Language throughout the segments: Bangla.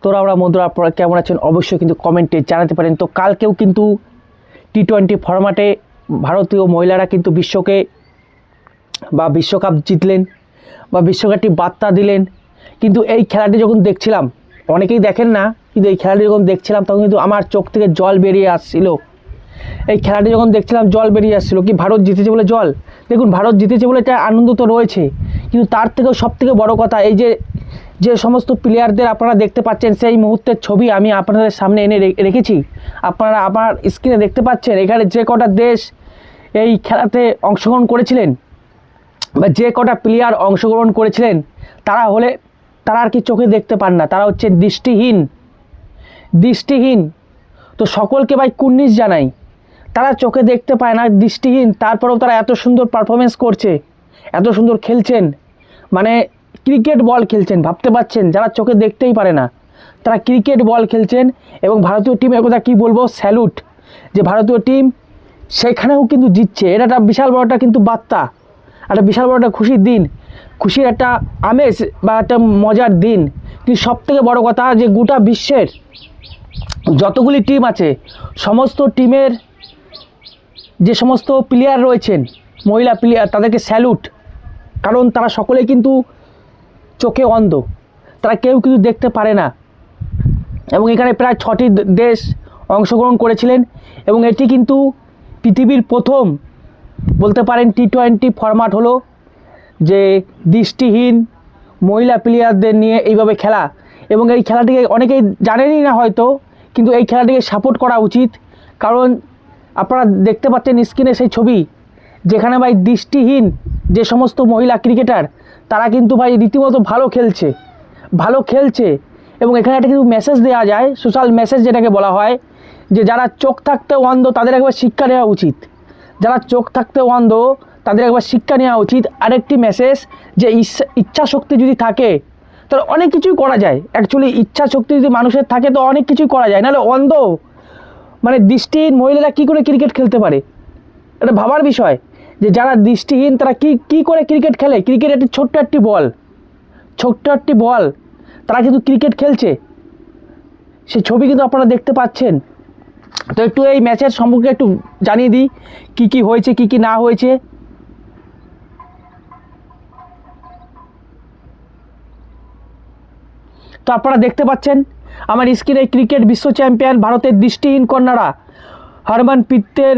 তোরা আমরা বন্ধুরা আপনারা কেমন আছেন অবশ্যই কিন্তু কমেন্টে জানাতে পারেন। তো কালকেও কিন্তু টি-20 ফরম্যাটে ভারতীয় মহিলারা কিন্তু বিশ্বকাপ জিতলেন বা বিশ্বকাপটি বার্তা দিলেন। কিন্তু এই খেলাটি যখন দেখছিলাম, অনেকেই দেখেন না, কিন্তু এই খেলাটি যখন দেখছিলাম তখন কিন্তু আমার চোখ থেকে জল বেরিয়ে আসছিল। এই খেলাটি যখন দেখছিলাম জল বেরিয়ে আসছিল। কি ভারত জিতেছে বলে জল? দেখুন, ভারত জিতেছে বলে একটা আনন্দ তো রয়েছে, কিন্তু তার থেকেও সবথেকে বড় কথা এই যে সমস্ত প্লেয়ারদের আপনারা দেখতে পাচ্ছেন সেই মুহূর্তের ছবি আমি আপনাদের সামনে এনে রেখেছি। আপনারা আমার স্ক্রিনে দেখতে পাচ্ছেন এখানে যে কটা দেশ এই খেলাতে অংশগ্রহণ করেছিলেন বা যে কটা প্লেয়ার অংশগ্রহণ করেছিলেন তারা আর কি চোখে দেখতে পান না, তারা হচ্ছে দৃষ্টিহীন। তো সকলকে ভাই কুর্নিশ জানাই, তারা চোখে দেখতে পায় না, দৃষ্টিহীন, তারপরেও তারা এত সুন্দর পারফরমেন্স করছে, এত সুন্দর খেলছেন, মানে ক্রিকেট বল খেলছেন। ভাবতে পারছেন, যারা চোখে দেখতেই পারে না তারা ক্রিকেট বল খেলছেন। এবং ভারতীয় টিমের কথা কী বলবো, স্যালুট, যে ভারতীয় টিম সেখানেও কিন্তু জিতছে। এটা একটা বিশাল বড় একটা কিন্তু বার্তা, একটা বিশাল বড় একটা খুশির দিন, খুশির একটা আমেজ বা একটা মজার দিন। কিন্তু সবথেকে বড় কথা যে গোটা বিশ্বের যতগুলি টিম আছে সমস্ত টিমের যে সমস্ত প্লেয়ার রয়েছেন, মহিলা প্লেয়ার, তাদেরকে স্যালুট। কারণ তারা সকলেই কিন্তু চোখে অন্ধ, তারা কেউ কিন্তু দেখতে পারে না। এবং এখানে প্রায় 6টি দেশ অংশগ্রহণ করেছিলেন এবং এটি কিন্তু পৃথিবীর প্রথম বলতে পারেন টি-20 ফরম্যাট হলো যে দৃষ্টিহীন মহিলা প্লেয়ারদের নিয়ে এইভাবে খেলা। এবং এই খেলাটিকে অনেকেই জানেনই না হয়তো, কিন্তু এই খেলাটিকে সাপোর্ট করা উচিত। কারণ আপনারা দেখতে পাচ্ছেন স্ক্রিনে সেই ছবি, যেখানে ভাই দৃষ্টিহীন যে সমস্ত মহিলা ক্রিকেটার তারা কিন্তু ভাই রীতিমতো ভালো খেলছে। এবং এখানে একটা কিন্তু মেসেজ দেওয়া যায়, সোশ্যাল মেসেজ যেটাকে বলা হয়, যে যারা চোখ থাকতে অন্ধ তাদের একবার শিক্ষা নেওয়া উচিত। যারা চোখ থাকতে অন্ধ তাদের একবার শিক্ষা নেওয়া উচিত। আরেকটি মেসেজ, যে ইচ্ছা শক্তি যদি থাকে তাহলে অনেক কিছুই করা যায়। অ্যাকচুয়ালি ইচ্ছা শক্তি যদি মানুষের থাকে তো অনেক কিছুই করা যায়, নাহলে অন্ধ মানে দৃষ্টিহীন মহিলারা কী করে ক্রিকেট খেলতে পারে? এটা ভাবার বিষয় যে যারা দৃষ্টিহীন তারা কী করে ক্রিকেট খেলে। ক্রিকেট একটি ছোট্ট একটি বল, তারা কিন্তু ক্রিকেট খেলছে, সেই ছবি কিন্তু আপনারা দেখতে পাচ্ছেন। তো একটু এই ম্যাচের সম্পর্কে একটু জানিয়ে দিই কী হয়েছে, কী না হয়েছে। তো আপনারা দেখতে পাচ্ছেন আমার স্ক্রিনে ক্রিকেট বিশ্ব চ্যাম্পিয়ন ভারতের দৃষ্টিহীন কন্যারা হরমনপ্রীতদের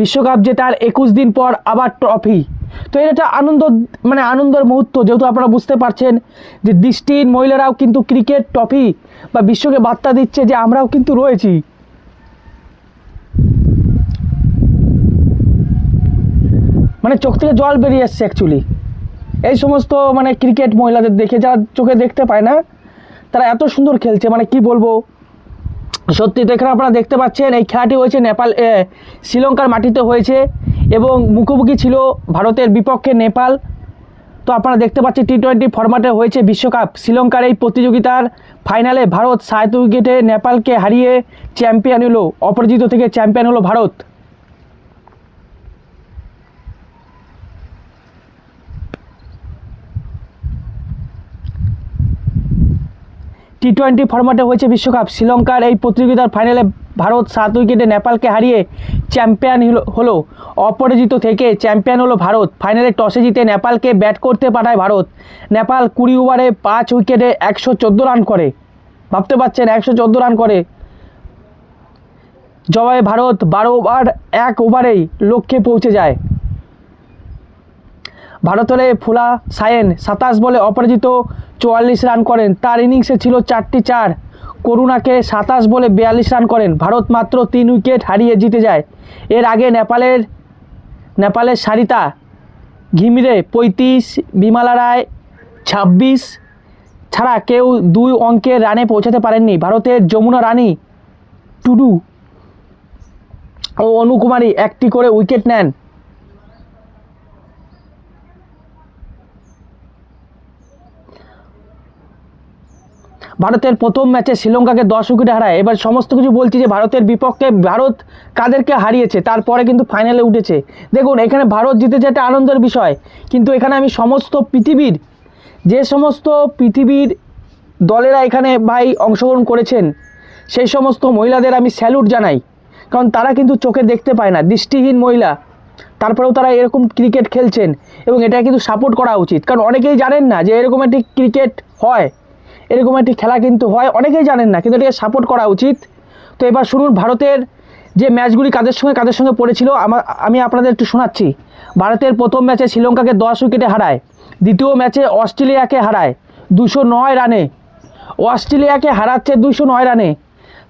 বিশ্বকাপ জেতার 21 দিন পর আবার ট্রফি। তো এটা আনন্দের মুহূর্ত, যেহেতু আপনারা বুঝতে পারছেন যে দৃষ্টিহীন মহিলারাও কিন্তু ক্রিকেট ট্রফি বা বিশ্বকে বার্তা দিচ্ছে যে আমরাও কিন্তু রয়েছি। মানে চোখ থেকে জল বেরিয়ে আসছে অ্যাকচুয়ালি এই সমস্ত ক্রিকেট মহিলাদের দেখে, যারা চোখে দেখতে পায় না তারা এত সুন্দর খেলছে, কি বলবো সত্যি। তো এখানে আপনারা দেখতে পাচ্ছেন এই খেলাটি হয়েছে শ্রীলঙ্কার মাটিতে হয়েছে এবং মুখোমুখি ছিল ভারতের বিপক্ষে নেপাল। তো আপনারা দেখতে পাচ্ছেন টি-20 ফরম্যাটে হয়েছে বিশ্বকাপ। শ্রীলঙ্কার এই প্রতিযোগিতার ফাইনালে ভারত 7 উইকেটে নেপালকে হারিয়ে চ্যাম্পিয়ন হলো, অপরাজিত থেকে চ্যাম্পিয়ন হলো ভারত। টি-20 ফরম্যাটে হয়েছে বিশ্বকাপ। শ্রীলঙ্কার এই প্রতিযোগিতার ফাইনালে ভারত 7 উইকেটে নেপালকে হারিয়ে চ্যাম্পিয়ন হলো, অপরাজিত থেকে চ্যাম্পিয়ন হলো ভারত। ফাইনালে টসে জিতে নেপালকে ব্যাট করতে পাঠায় ভারত। নেপাল 20 ওভারে 5 উইকেটে 114 রান করে। ভাবতে পারছেন 114 রান করে। জবাবে ভারত 12 ওভার 1 ওভারেই লক্ষ্যে পৌঁছে যায়। ভারত হলে ফুলা সায়েন 27 বলে অপরাজিত 44 রান করেন। তার ইনিংসে ছিল 4টি 4। করুণাকে 27 বলে 42 রান করেন। ভারত মাত্র 3 উইকেট হারিয়ে জিতে যায়। এর আগে নেপালের সারিতা ঘিমিরে 35, বিমালা রায় 26 ছাড়া কেউ 2 অঙ্কের রানে পৌঁছাতে পারেননি। ভারতের যমুনা রানী টুডু ও অনু কুমারী 1টি করে উইকেট নেন। ভারতের প্রথম ম্যাচে শ্রীলঙ্কাকে 10 উইকেটে হারায়। এবার সমস্ত কিছু বলছি যে ভারতের বিপক্ষে ভারত কাদেরকে হারিয়েছে, তারপরে কিন্তু ফাইনালে উঠেছে। দেখুন এখানে ভারত জিতেছে একটা আনন্দের বিষয়, কিন্তু এখানে আমি সমস্ত পৃথিবীর দলেরা এখানে ভাই অংশগ্রহণ করেছেন সেই সমস্ত মহিলাদের আমি স্যালুট জানাই, কারণ তারা কিন্তু চোখে দেখতে পায় না, দৃষ্টিহীন মহিলা, তারপরেও তারা এরকম ক্রিকেট খেলছেন এবং এটা কিন্তু সাপোর্ট করা উচিত। কারণ অনেকেই জানেন না যে এরকম একটি ক্রিকেট হয়, এরকম একটি খেলা কিন্তু হয়, অনেকেই জানেন না, কিন্তু এটাকে সাপোর্ট করা উচিত। তো এবার শুনুন ভারতের যে ম্যাচগুলি কাদের সঙ্গে পড়েছিল আমি আপনাদের একটু শোনাচ্ছি। ভারতের প্রথম ম্যাচে শ্রীলঙ্কাকে 10 উইকেটে হারায়, দ্বিতীয় ম্যাচে অস্ট্রেলিয়াকে হারায় 209 রানে, অস্ট্রেলিয়াকে হারাচ্ছে 209 রানে,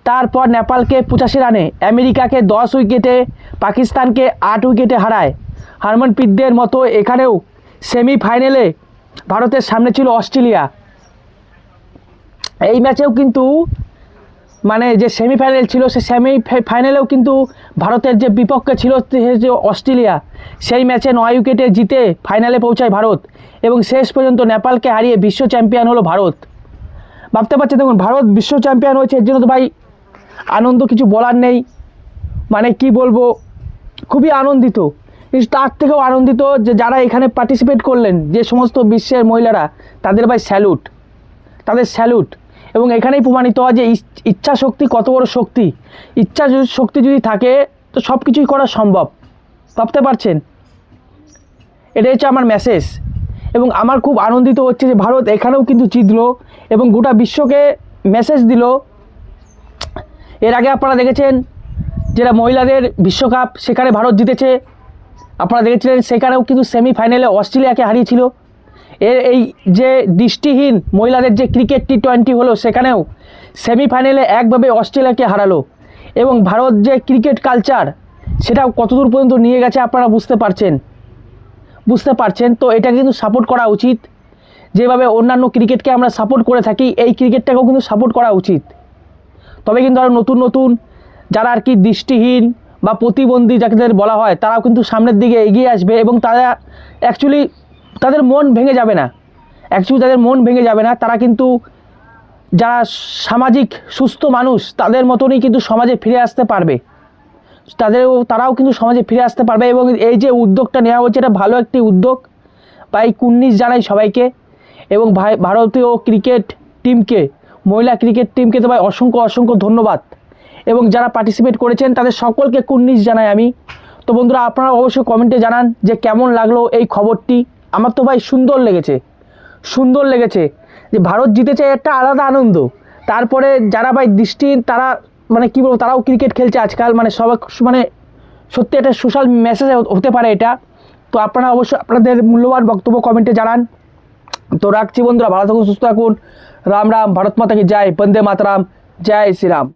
তারপর নেপালকে 85 রানে, আমেরিকাকে 10 উইকেটে, পাকিস্তানকে 8 উইকেটে হারায়। হারমনপ্রীতদের মতো এখানেও সেমিফাইনালে ভারতের সামনে ছিল অস্ট্রেলিয়া। এই ম্যাচেও কিন্তু মানে যে সেমিফাইনাল ছিল সে সেমিফাইনালেও কিন্তু ভারতের যে বিপক্ষে ছিল যে অস্ট্রেলিয়া, সেই ম্যাচে 9 উইকেটে জিতে ফাইনালে পৌঁছায় ভারত এবং শেষ পর্যন্ত নেপালকে হারিয়ে বিশ্ব চ্যাম্পিয়ন হলো ভারত। ভাবতে পারছেন, দেখুন ভারত বিশ্ব চ্যাম্পিয়ন হয়েছে, এর জন্য তো ভাই আনন্দ কিছু বলার নেই, মানে কি বলবো, খুবই আনন্দিত। কিন্তু তার থেকেও আনন্দিত যে যারা এখানে পার্টিসিপেট করলেন, যে সমস্ত বিশ্বের মহিলারা, তাদের ভাই স্যালুট, তাদের স্যালুট। এবং এখানেই প্রমাণিত হয় যে ইচ্ছা শক্তি কত বড় শক্তি, ইচ্ছা শক্তি যদি থাকে তো সব কিছুই করা সম্ভব। ভাবতে পারছেন, এটাই হচ্ছে আমার মেসেজ। এবং আমার খুব আনন্দিত হচ্ছে যে ভারত এখানেও কিন্তু জিতলো এবং গোটা বিশ্বকে মেসেজ দিল। এর আগে আপনারা দেখেছেন যেটা মহিলাদের বিশ্বকাপ, সেখানে ভারত জিতেছে, আপনারা দেখেছিলেন সেখানেও কিন্তু সেমিফাইনালে অস্ট্রেলিয়াকে হারিয়েছিল। এই যে দৃষ্টিহীন মহিলাদের যে ক্রিকেট T20 হলো, সেখানেও সেমিফাইনালে একভাবে অস্ট্রেলিয়াকে হারালো। এবং ভারত যে ক্রিকেট কালচার, সেটাও কতদূর পর্যন্ত নিয়ে গেছে আপনারা বুঝতে পারছেন। তো এটা কিন্তু সাপোর্ট করা উচিত, যেভাবে অন্যান্য ক্রিকেটকে আমরা সাপোর্ট করে থাকি, এই ক্রিকেটটাকেও কিন্তু সাপোর্ট করা উচিত। তবে কিন্তু আরও নতুন নতুন যারা আর কি দৃষ্টিহীন বা প্রতিবন্ধী যাদের বলা হয়, তারাও কিন্তু সামনের দিকে এগিয়ে আসবে এবং তারা অ্যাকচুয়ালি তাদের মন ভেঙে যাবে না, তারা কিন্তু যারা সামাজিক সুস্থ মানুষ, তাদের মতনই কিন্তু সমাজে ফিরে আসতে পারবে, তারাও কিন্তু সমাজে ফিরে আসতে পারবে। এবং এই যে উদ্যোগটা নেওয়া হচ্ছে, এটা ভালো একটি উদ্যোগ, তাই কুর্নিশ জানাই সবাইকে। এবং ভারতীয় ক্রিকেট টিমকে, মহিলা ক্রিকেট টিমকে তো ভাই অসংখ্য ধন্যবাদ। এবং যারা পার্টিসিপেট করেছেন তাদের সকলকে কুর্নিশ জানাই আমি। তো বন্ধুরা, আপনারা অবশ্যই কমেন্টে জানান যে কেমন লাগলো এই খবরটি। আমার তো ভাই সুন্দর লেগেছে যে ভারত জিতেছে, একটা আলাদা আনন্দ। তারপরে যারা ভাই দৃষ্টিহীন, তারা মানে কী বলবো, তারাও ক্রিকেট খেলছে আজকাল, মানে সবাই মানে সত্যি একটা সোশ্যাল মেসেজ হতে পারে এটা। তো আপনারা অবশ্যই আপনাদের মূল্যবান বক্তব্য কমেন্টে জানান। তো রাখছি বন্ধুরা, ভালো থাকুন, সুস্থ থাকুন, রাম রাম, ভারত মাতা কি জয়, বন্দে মাতরম, জয় শ্রীরাম।